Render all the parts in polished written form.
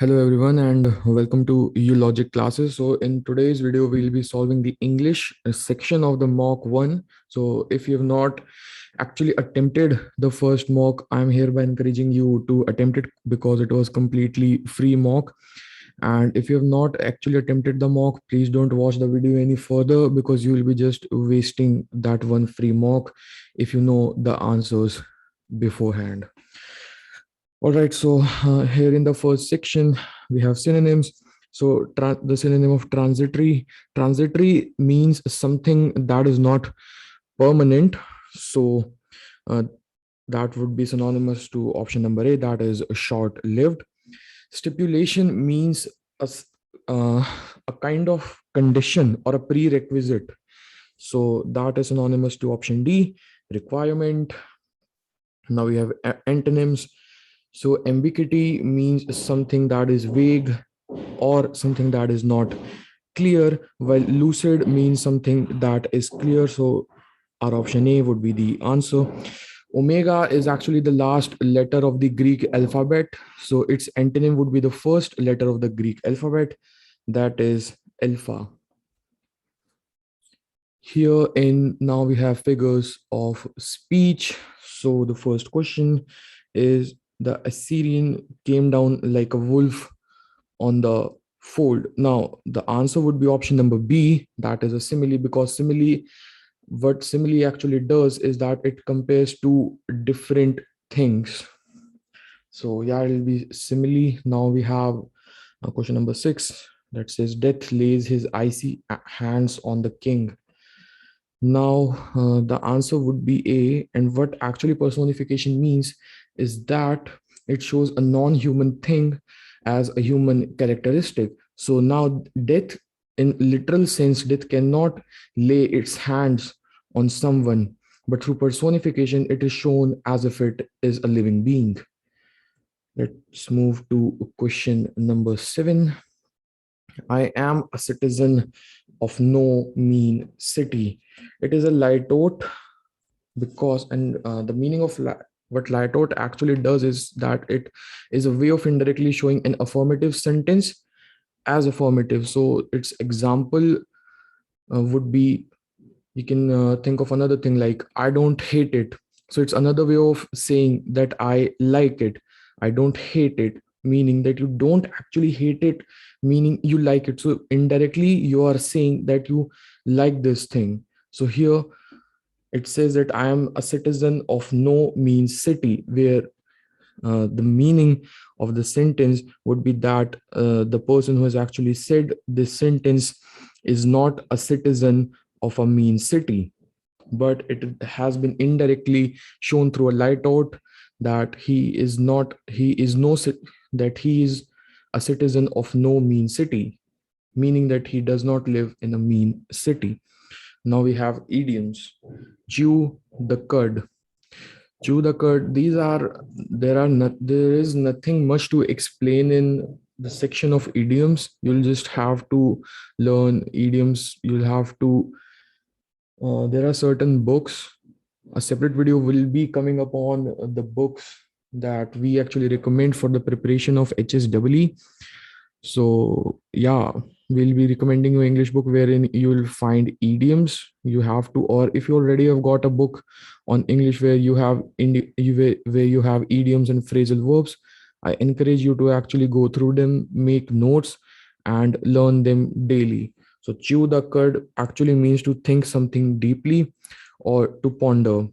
Hello everyone and welcome to Eulogic Classes. So in today's video, we'll be solving the English section of the mock 1. So if you have not actually attempted the first mock, I'm hereby encouraging you to attempt it because it was completely free mock. And if you have not actually attempted the mock, please don't watch the video any further because you will be just wasting that one free mock if you know the answers beforehand. All right, so here in the first section, we have synonyms. So the synonym of transitory means something that is not permanent. So uh, that would be synonymous to option number A, that is short-lived. Stipulation means uh, a kind of condition or a prerequisite. So that is synonymous to option D, requirement. Now we have antonyms. So ambiguity means something that is vague or something that is not clear, while lucid means something that is clear. So our option A would be the answer. Omega is actually the last letter of the Greek alphabet. So its antonym would be the first letter of the Greek alphabet, that is alpha. Here in now we have figures of speech. So the first question is, the Assyrian came down like a wolf on the fold. Now the answer would be option number B, that is a simile, because what simile actually does is that it compares two different things. So yeah, it'll be simile. Now we have question number 6 that says, death lays his icy hands on the king. Now, the answer would be A. And what actually personification means is that it shows a non-human thing as a human characteristic. So now death, in literal sense, death cannot lay its hands on someone, but through personification, it is shown as if it is a living being. Let's move to question number 7. I am a citizen of no mean city. It is a light-out because, and the meaning of what light-out actually does is that it is a way of indirectly showing an affirmative sentence as affirmative. So its example would be, you can think of another thing like, I don't hate it. So it's another way of saying that I like it. I don't hate it, meaning that you don't actually hate it, meaning you like it. So indirectly you are saying that you like this thing. So here it says that I am a citizen of no means city, where the meaning of the sentence would be that the person who has actually said this sentence is not a citizen of a mean city, but it has been indirectly shown through a light out that he is not, he is no, that he is a citizen of no mean city, meaning that he does not live in a mean city. Now we have idioms. Chew the cud. Chew the cud. These are, there is nothing much to explain in the section of idioms. You'll just have to learn idioms. You'll have to, there are certain books. A separate video will be coming up on the books that we actually recommend for the preparation of HSEE. So yeah, we'll be recommending you English book wherein you will find idioms. You have to, or if you already have got a book on English where you have where you have idioms and phrasal verbs, I encourage you to actually go through them, make notes, and learn them daily. So chew the cud actually means to think something deeply or to ponder.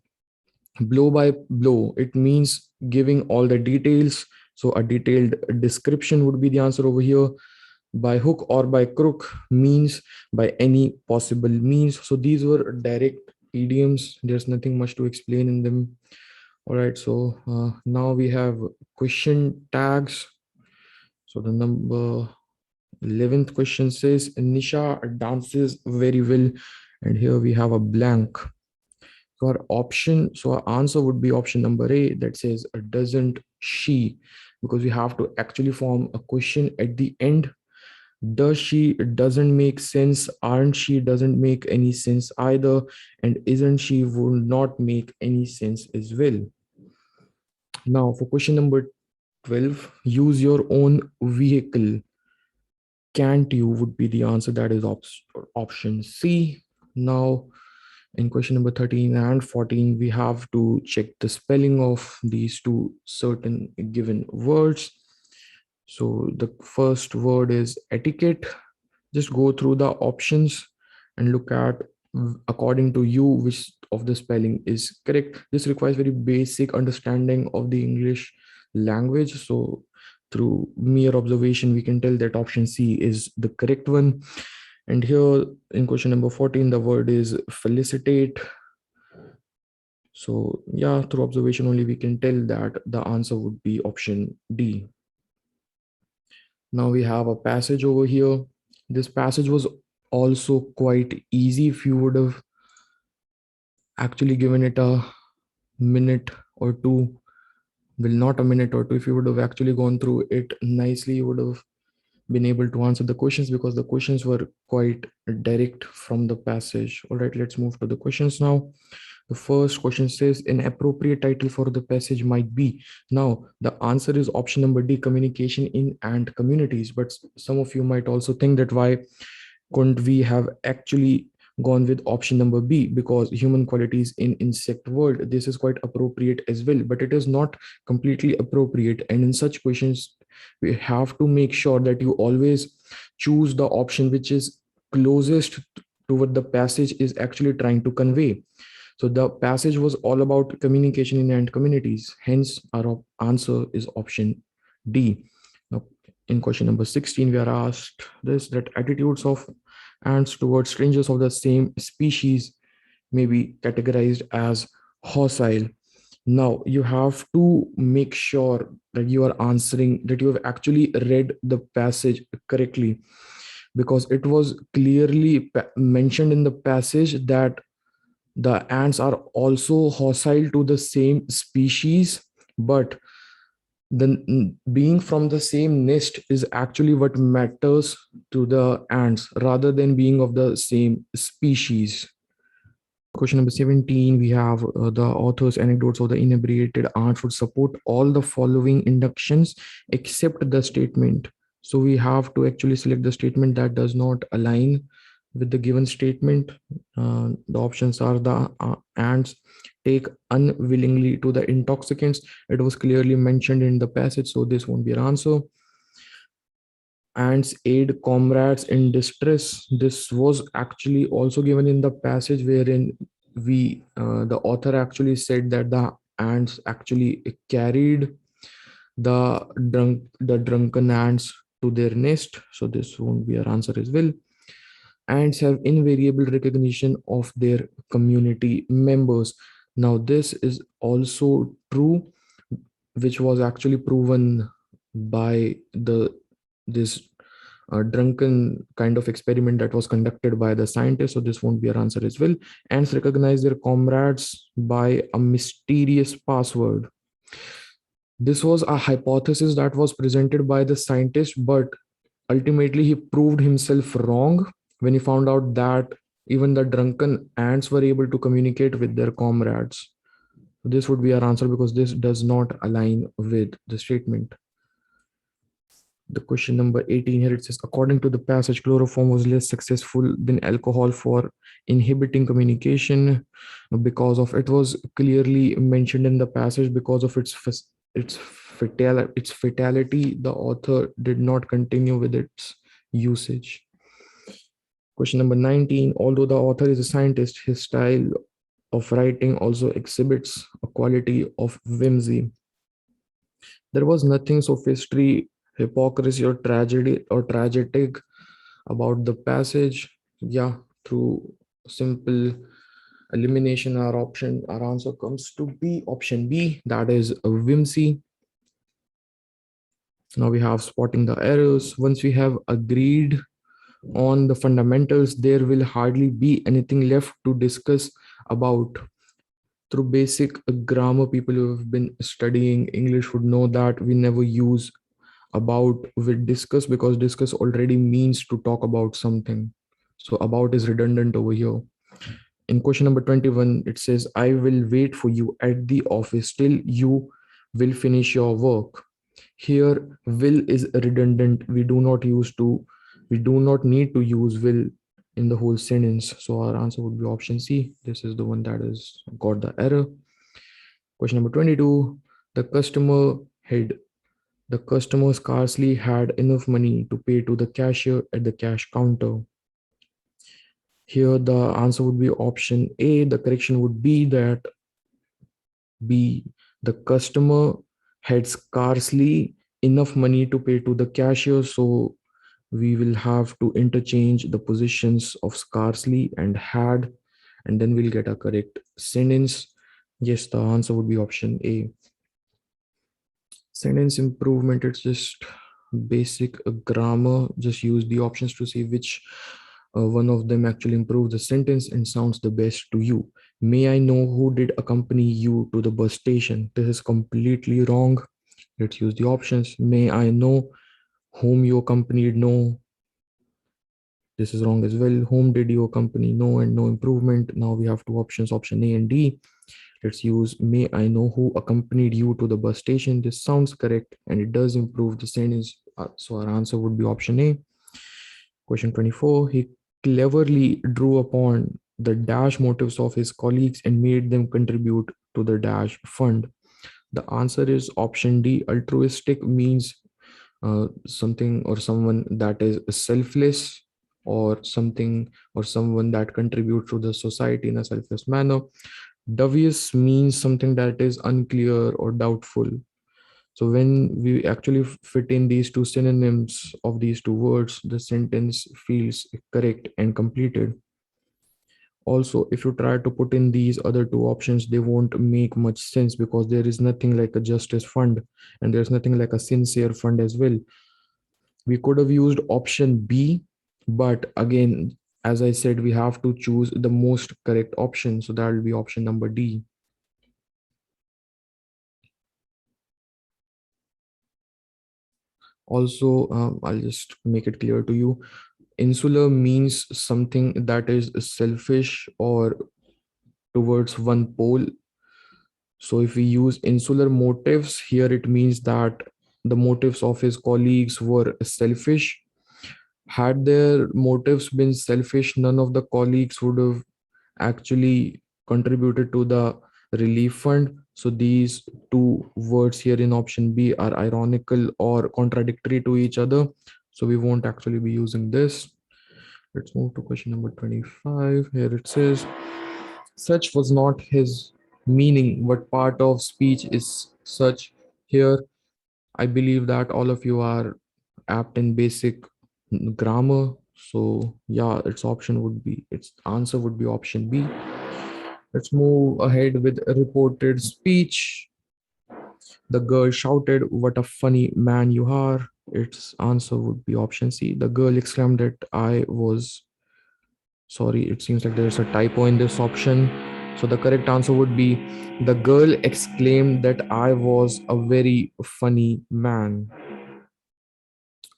Blow by blow, it means giving all the details. So a detailed description would be the answer over here. By hook or by crook means by any possible means. So these were direct idioms. There's nothing much to explain in them. All right, so now we have question tags. So the number 11th question says, Nisha dances very well. And here we have a blank. So our option, so our answer would be option number A, that says, doesn't she? Because we have to actually form a question at the end. Does she doesn't make sense, aren't she doesn't make any sense either, and isn't she would not make any sense as well. Now for question number 12. Use your own vehicle. Can't you would be the answer. That is option C. Now, in question number 13 and 14, we have to check the spelling of these two certain given words. So the first word is etiquette. Just go through the options and look at according to you which of the spelling is correct. This requires very basic understanding of the English language. So through mere observation, we can tell that option C is the correct one. And here in question number 14, the word is felicitate. So yeah, through observation only we can tell that the answer would be option D. Now we have a passage over here. This passage was also quite easy if you would have actually given it a minute or two. Well, not a minute or two. If you would have actually gone through it nicely, you would have been able to answer the questions because the questions were quite direct from the passage. All right, let's move to the questions now. The first question says an appropriate title for the passage might be. Now, the answer is option number D, communication in ant communities. But some of you might also think that why couldn't we have actually gone with option number B, because human qualities in insect world. This is quite appropriate as well, but it is not completely appropriate. And in such questions, we have to make sure that you always choose the option which is closest to what the passage is actually trying to convey. So the passage was all about communication in ant communities. Hence, our answer is option D. Now, in question number 16, we are asked this, that attitudes of ants towards strangers of the same species may be categorized as hostile. Now, you have to make sure that you are answering, that you have actually read the passage correctly, because it was clearly mentioned in the passage that the ants are also hostile to the same species, but the being from the same nest is actually what matters to the ants rather than being of the same species. Question number 17, we have the author's anecdotes of the inebriated ants would support all the following inductions except the statement. So we have to actually select the statement that does not align with the given statement. The options are the ants take unwillingly to the intoxicants. It was clearly mentioned in the passage, so this won't be an answer. Ants aid comrades in distress. This was actually also given in the passage wherein the author actually said that the ants actually carried the drunken ants to their nest. So this won't be our answer as well. Ants have invariable recognition of their community members. Now this is also true, which was actually proven by this drunken kind of experiment that was conducted by the scientists. So this won't be our answer as well. Ants recognize their comrades by a mysterious password. This was a hypothesis that was presented by the scientist, but ultimately he proved himself wrong when he found out that even the drunken ants were able to communicate with their comrades. This would be our answer because this does not align with the statement. The question number 18 here, it says, according to the passage, chloroform was less successful than alcohol for inhibiting communication because of, it was clearly mentioned in the passage, because of its fatality, the author did not continue with its usage. Question number 19, although the author is a scientist, his style of writing also exhibits a quality of whimsy. There was nothing sophistry, hypocrisy, or tragedy or tragic about the passage. Yeah, through simple elimination, our answer comes to be option B, that is a whimsy. Now we have spotting the errors. Once we have agreed on the fundamentals, there will hardly be anything left to discuss about. Through basic grammar, people who have been studying English would know that we never use about with discuss, because discuss already means to talk about something. So about is redundant over here. In question number 21, it says, I will wait for you at the office till you will finish your work. Here, will is redundant. We do not need to use will in the whole sentence. So our answer would be option C. This is the one that has got the error. Question number 22. The customer had the customer scarcely had enough money to pay to the cashier at the cash counter. Here the answer would be option A. The correction would be that B. The customer had scarcely enough money to pay to the cashier, so we will have to interchange the positions of scarcely and had, and then we'll get a correct sentence. Yes, the answer would be option A. Sentence improvement, it's just basic grammar. Just use the options to see which one of them actually improves the sentence and sounds the best to you. May I know who did accompany you to the bus station? This is completely wrong. Let's use the options. May I know whom you accompanied? No. This is wrong as well. Whom did you accompany? No, and no improvement. Now we have two options, option A and D. Let's use may I know who accompanied you to the bus station. This sounds correct and it does improve the sentence. So our answer would be option A. Question 24. He cleverly drew upon the dash motives of his colleagues and made them contribute to the dash fund. The answer is option D. Altruistic means something or someone that is selfless, or something or someone that contributes to the society in a selfless manner. Dubious means something that is unclear or doubtful. So when we actually fit in these two synonyms of these two words, the sentence feels correct and completed. Also, if you try to put in these other two options, they won't make much sense because there is nothing like a justice fund and there's nothing like a sincere fund as well. We could have used option B, but again, as I said, we have to choose the most correct option. So that will be option number D. Also, I'll just make it clear to you. Insular means something that is selfish or towards one pole. So if we use insular motives here, it means that the motives of his colleagues were selfish. Had their motives been selfish, none of the colleagues would have actually contributed to the relief fund. So these two words here in option B are ironical or contradictory to each other. So we won't actually be using this. Let's move to question number 25. Here it says, such was not his meaning. What part of speech is such? Here, I believe that all of you are apt in basic grammar. So yeah, its answer would be option B. Let's move ahead with reported speech. The girl shouted, "What a funny man you are." Its answer would be option C. The girl exclaimed that I was sorry, it seems like there's a typo in this option. So the correct answer would be the girl exclaimed that I was a very funny man.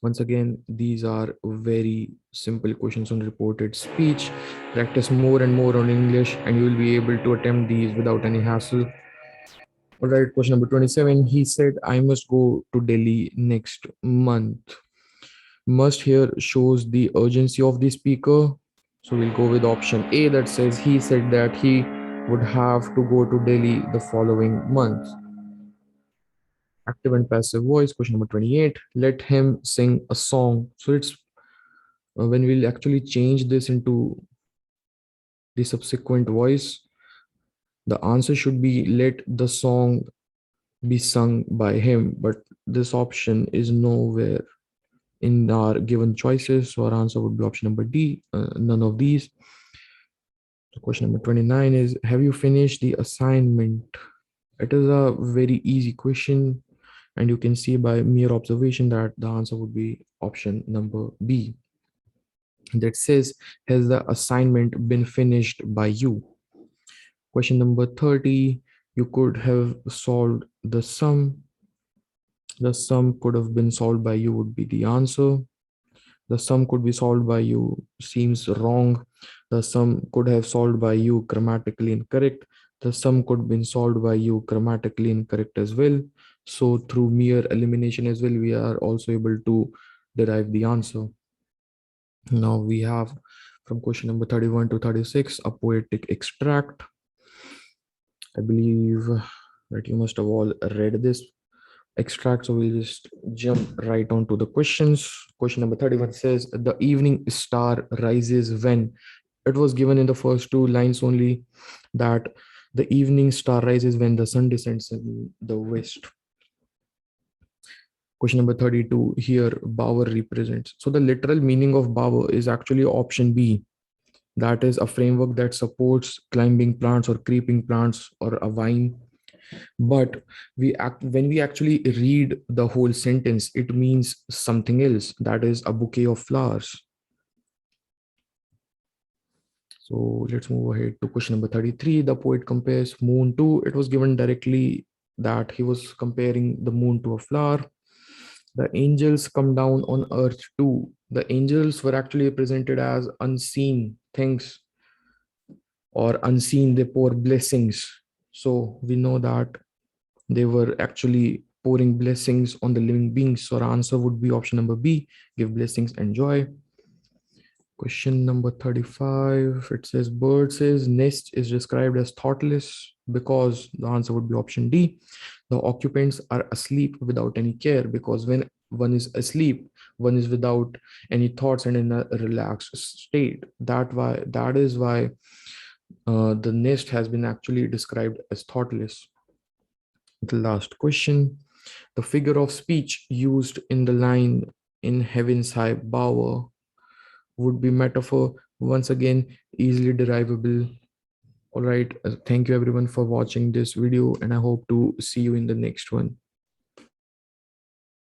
Once again, these are very simple questions on reported speech. Practice more and more on English, and you will be able to attempt these without any hassle. All right, question number 27. He said, I must go to Delhi next month. Must here shows the urgency of the speaker. So we'll go with option A that says he said that he would have to go to Delhi the following month. Active and passive voice. Question number 28. Let him sing a song. So it's when we'll actually change this into the subsequent voice, the answer should be let the song be sung by him. But this option is nowhere in our given choices. So our answer would be option number D, none of these. So question number 29 is, have you finished the assignment? It is a very easy question, and you can see by mere observation that the answer would be option number B. That says, has the assignment been finished by you? Question number 30, you could have solved the sum. The sum could have been solved by you would be the answer. The sum could be solved by you seems wrong. The sum could have solved by you grammatically incorrect. The sum could have been solved by you grammatically incorrect as well. So through mere elimination as well, we are also able to derive the answer. Now we have from question number 31 to 36, a poetic extract. I believe that you must have all read this extract, so we'll just jump right on to the questions. Question number 31 says, the evening star rises when. It was given in the first two lines only that the evening star rises when the sun descends in the west. Question number 32, here bower represents. So the literal meaning of bower is actually option B. That is a framework that supports climbing plants or creeping plants or a vine. But when we actually read the whole sentence, it means something else. That is a bouquet of flowers. So let's move ahead to question number 33. The poet compares moon to, it was given directly that he was comparing the moon to a flower. The angels come down on earth too. The angels were actually represented as unseen things, or unseen, they pour blessings. So we know that they were actually pouring blessings on the living beings. So our answer would be option number B, give blessings and joy. Question number 35, it says bird says nest is described as thoughtless, because the answer would be option D. The occupants are asleep without any care, because when one is asleep, one is without any thoughts and in a relaxed state. That is why the nest has been actually described as thoughtless. The last question, the figure of speech used in the line in heaven's high bower would be metaphor. Once again, easily derivable. All right. Thank you everyone for watching this video, and I hope to see you in the next one.